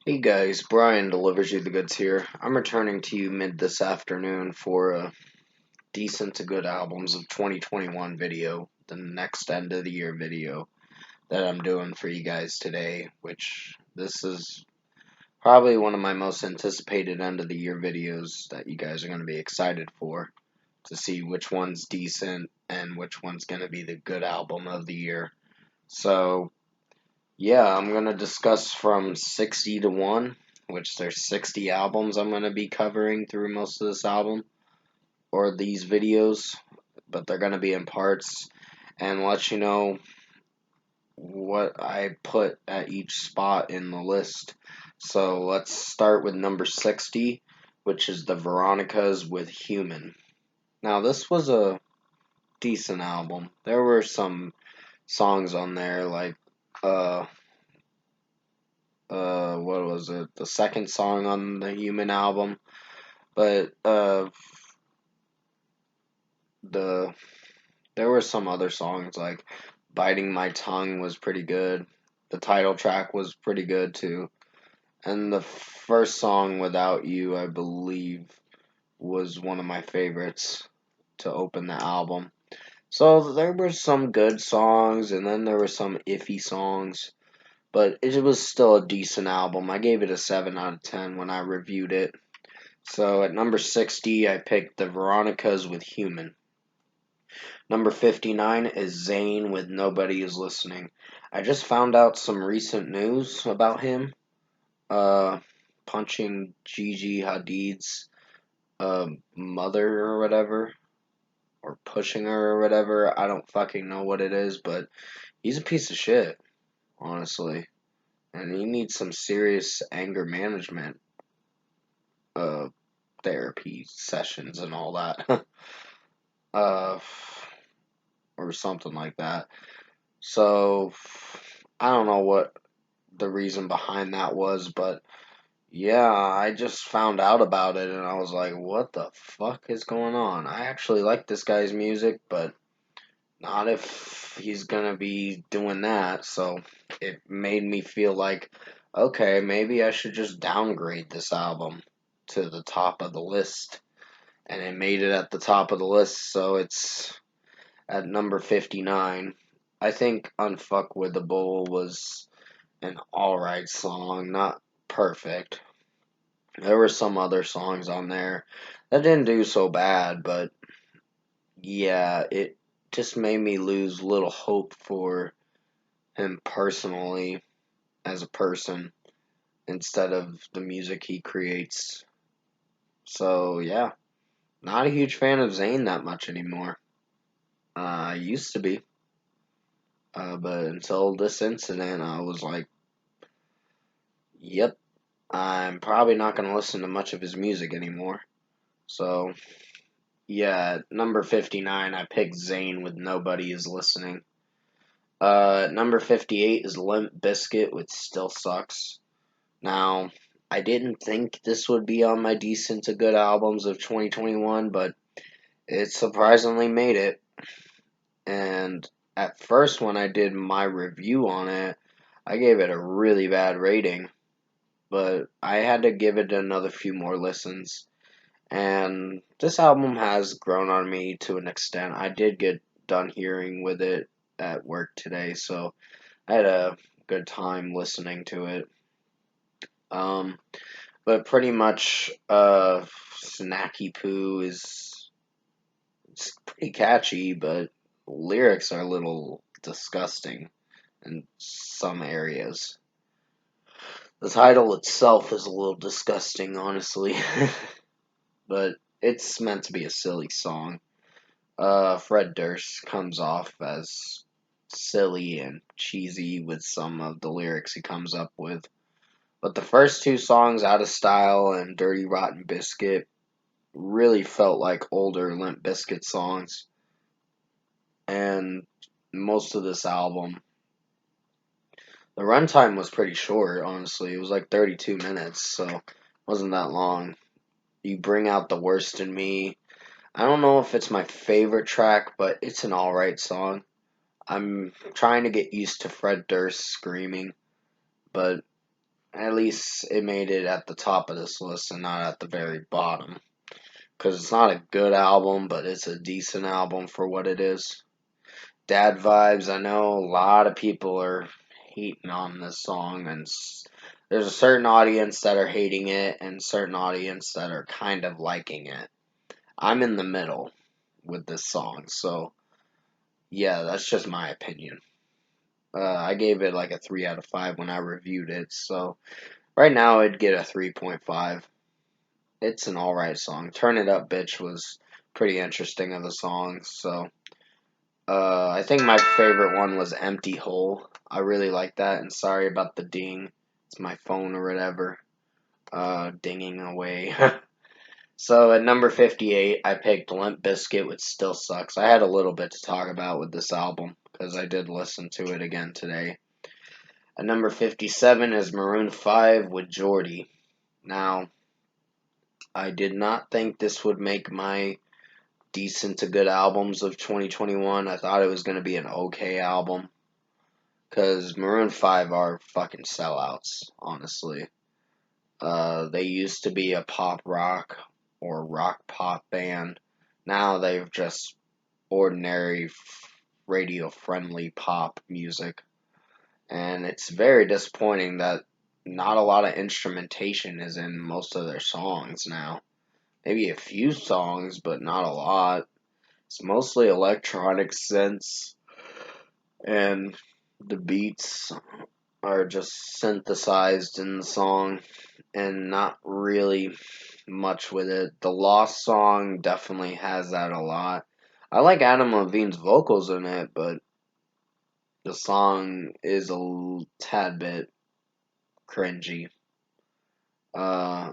Hey guys, Brian delivers you the goods here. I'm returning to you mid this afternoon for a decent to good albums of 2021 video, the next end of the year video that I'm doing for you guys today, which this is probably one of my most anticipated end of the year videos that you guys are going to be excited for to see which one's decent and which one's going to be the good album of the year. So, yeah, I'm going to discuss from 60 to 1, which there's 60 albums I'm going to be covering through most of this album, or these videos, but they're going to be in parts, and let you know what I put at each spot in the list. So let's start with number 60, which is the Veronicas with Human. Now, this was a decent album. There were some songs on there like, what was it? The second song on the Human album, but there were some other songs like Biting My Tongue was pretty good. The title track was pretty good too, and the first song Without You, I believe, was one of my favorites to open the album. So there were some good songs, and then there were some iffy songs. But it was still a decent album. I gave it a 7 out of 10 when I reviewed it. So at number 60, I picked the Veronicas with Human. Number 59 is Zayn with Nobody Is Listening. I just found out some recent news about him. Punching Gigi Hadid's mother or whatever. Or pushing her or whatever. I don't fucking know what it is, but he's a piece of shit, honestly. And he needs some serious anger management therapy sessions and all that. uh, or something like that. So, I don't know what the reason behind that was, but yeah, I just found out about it and I was like, what the fuck is going on? I actually like this guy's music, but not if he's gonna be doing that. So, it made me feel like, okay, maybe I should just downgrade this album to the top of the list. And it made it at the top of the list, so it's at number 59. I think Unfuckwithable was an alright song, not perfect. There were some other songs on there that didn't do so bad, but yeah, it just made me lose little hope for him personally as a person instead of the music he creates. So yeah, not a huge fan of Zayn that much anymore. I used to be. But until this incident, I was like, yep, I'm probably not going to listen to much of his music anymore. So, yeah, at number 59, I picked Zayn with Nobody Is Listening. Number 58 is Limp Bizkit with Still Sucks. Now, I didn't think this would be on my decent to good albums of 2021, but it surprisingly made it. And at first, when I did my review on it, I gave it a really bad rating. But I had to give it another few more listens. And this album has grown on me to an extent. I did get done hearing with it at work today, so I had a good time listening to it. Um, but pretty much, Snacky Poo is it's pretty catchy, but lyrics are a little disgusting in some areas. The title itself is a little disgusting, honestly. But it's meant to be a silly song. Fred Durst comes off as silly and cheesy with some of the lyrics he comes up with. But the first two songs, Out of Style and Dirty Rotten Biscuit, really felt like older Limp Bizkit songs. And most of this album, the runtime was pretty short, honestly. It was like 32 minutes, so it wasn't that long. You Bring Out the Worst in Me. I don't know if it's my favorite track, but it's an alright song. I'm trying to get used to Fred Durst screaming, but at least it made it at the top of this list and not at the very bottom. Because it's not a good album, but it's a decent album for what it is. Dad Vibes, I know a lot of people are hating on this song, and there's a certain audience that are hating it, and certain audience that are kind of liking it. I'm in the middle with this song, so yeah, that's just my opinion. I gave it like a 3 out of 5 when I reviewed it, so right now I'd get a 3.5. It's an alright song. Turn It Up Bitch was pretty interesting of the song, so I think my favorite one was Empty Hole. I really like that, and sorry about the ding. It's my phone or whatever. Dinging away. So at number 58, I picked Limp Bizkit with Still Sucks. I had a little bit to talk about with this album, because I did listen to it again today. At number 57 is Maroon 5 with Jordy. Now, I did not think this would make my decent to good albums of 2021. I thought it was going to be an okay album. Because Maroon 5 are fucking sellouts, honestly. They used to be a pop rock or rock pop band. Now they've just ordinary radio friendly pop music. And it's very disappointing that not a lot of instrumentation is in most of their songs now. Maybe a few songs, but not a lot. It's mostly electronic synths, and the beats are just synthesized in the song and not really much with it. The Lost song definitely has that a lot. I like Adam Levine's vocals in it, but the song is a tad bit cringy. Uh,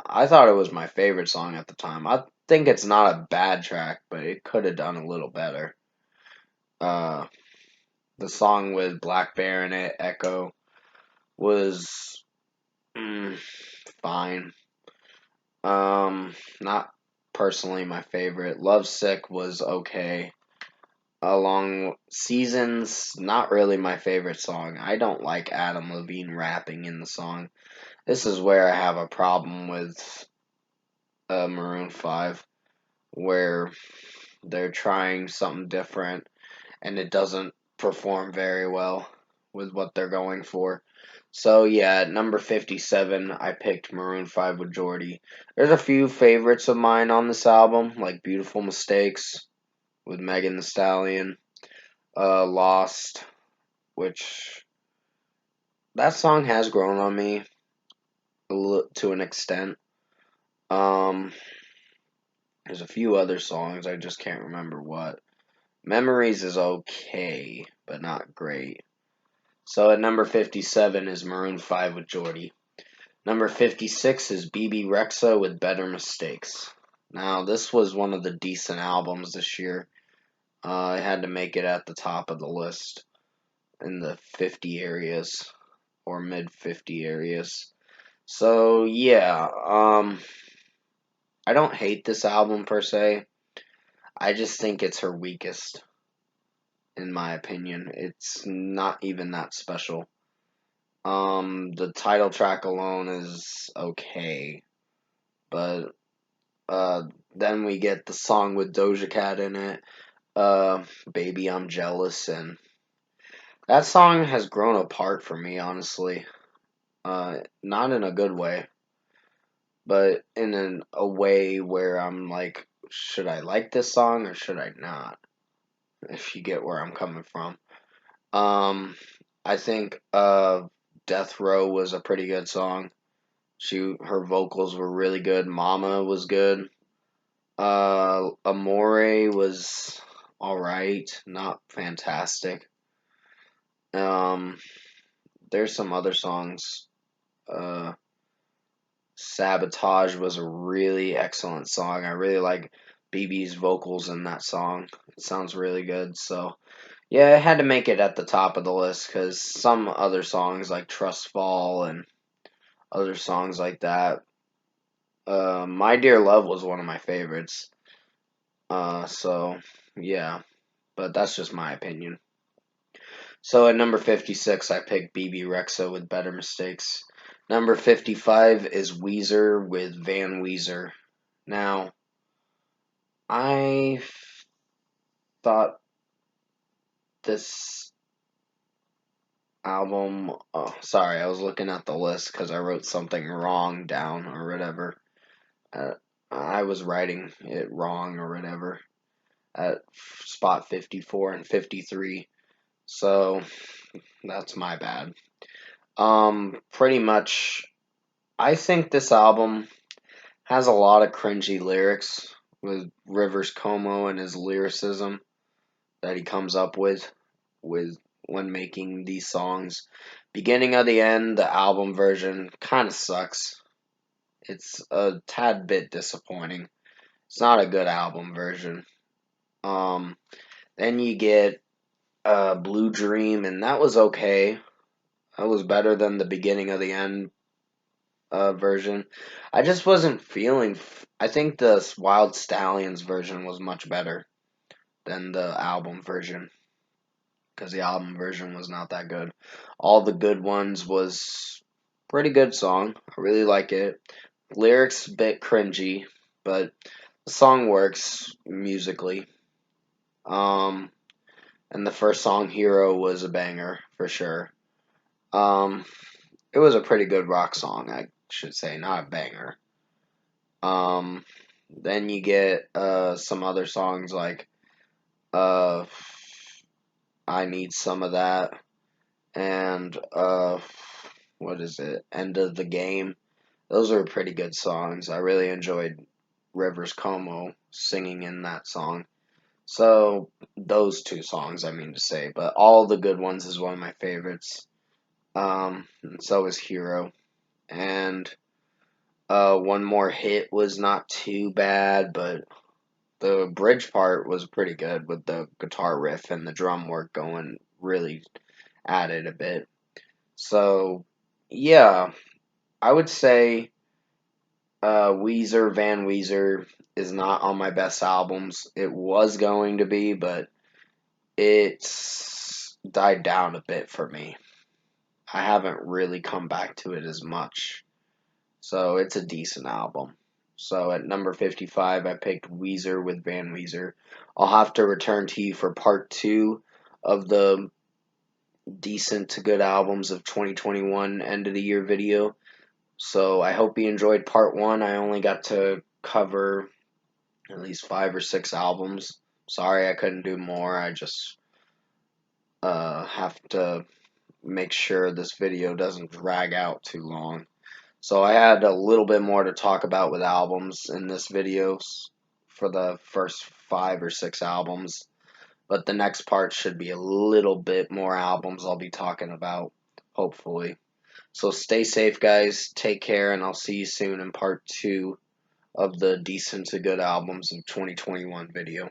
I thought it was my favorite song at the time. I think it's not a bad track, but it could have done a little better. Uh, the song with Black Bear in it, Echo, was fine. Not personally my favorite. Lovesick was okay. Along Seasons, not really my favorite song. I don't like Adam Levine rapping in the song. This is where I have a problem with Maroon 5, where they're trying something different and it doesn't perform very well with what they're going for. So yeah, at number 57, I picked Maroon 5 with Jordy. There's a few favorites of mine on this album, like Beautiful Mistakes with Megan Thee Stallion, Lost, which that song has grown on me to an extent. Um, there's a few other songs, I just can't remember what. Memories is okay, but not great. So at number 57 is Maroon 5 with Jordy. Number 56 is Bebe Rexha with Better Mistakes. Now, this was one of the decent albums this year. I had to make it at the top of the list in the 50 areas or mid 50 areas. So, yeah, I don't hate this album per se. I just think it's her weakest, in my opinion. It's not even that special. The title track alone is okay, but then we get the song with Doja Cat in it, Baby I'm Jealous, and that song has grown apart for me, honestly. Not in a good way, but in a way where I'm like, should I like this song or should I not? If you get where I'm coming from. Um, I think Death Row was a pretty good song. Her vocals were really good. Mama was good. Amore was alright, not fantastic. Um, there's some other songs. Uh, Sabotage was a really excellent song. I really like BB's vocals in that song. It sounds really good. So, yeah, I had to make it at the top of the list because some other songs like Trust Fall and other songs like that. My Dear Love was one of my favorites. So, yeah, but that's just my opinion. So at number 56, I picked Bebe Rexha with Better Mistakes. Number 55 is Weezer with Van Weezer. Now, I thought this album. Oh, sorry, I was looking at the list because I wrote something wrong down or whatever. Uh, I was writing it wrong or whatever at spot 54 and 53. So that's my bad. Pretty much, I think this album has a lot of cringy lyrics with Rivers Como and his lyricism that he comes up with when making these songs. Beginning of the end, the album version kind of sucks. It's a tad bit disappointing. It's not a good album version. Um, then you get Blue Dream, and that was okay. That was better than the beginning of the end version. I just wasn't feeling. I think the Wild Stallions version was much better than the album version because the album version was not that good. All the Good Ones was pretty good song. I really like it. Lyrics a bit cringy, but the song works musically. Um, and the first song, Hero, was a banger for sure. Um, it was a pretty good rock song, I should say, not a banger. Um, then you get some other songs like uh, I Need Some of That and what is it? End of the Game. Those are pretty good songs. I really enjoyed Rivers Como singing in that song. So those two songs, I mean to say, but All the Good Ones is one of my favorites. And so is Hero, and One More Hit was not too bad, but the bridge part was pretty good with the guitar riff and the drum work going really added a bit. So yeah, I would say Weezer Van Weezer is not on my best albums. It was going to be, but it's died down a bit for me. I haven't really come back to it as much. So it's a decent album. So at number 55, I picked Weezer with Van Weezer. I'll have to return to you for part two of the decent to good albums of 2021 end of the year video. So I hope you enjoyed part one. I only got to cover at least 5 or 6 albums. Sorry I couldn't do more. I just have to make sure this video doesn't drag out too long. So I had a little bit more to talk about with albums in this video for the first 5 or 6 albums. But the next part should be a little bit more albums I'll be talking about, hopefully. So stay safe, guys. Take care, and I'll see you soon in part two of the decent to good albums of 2021 video.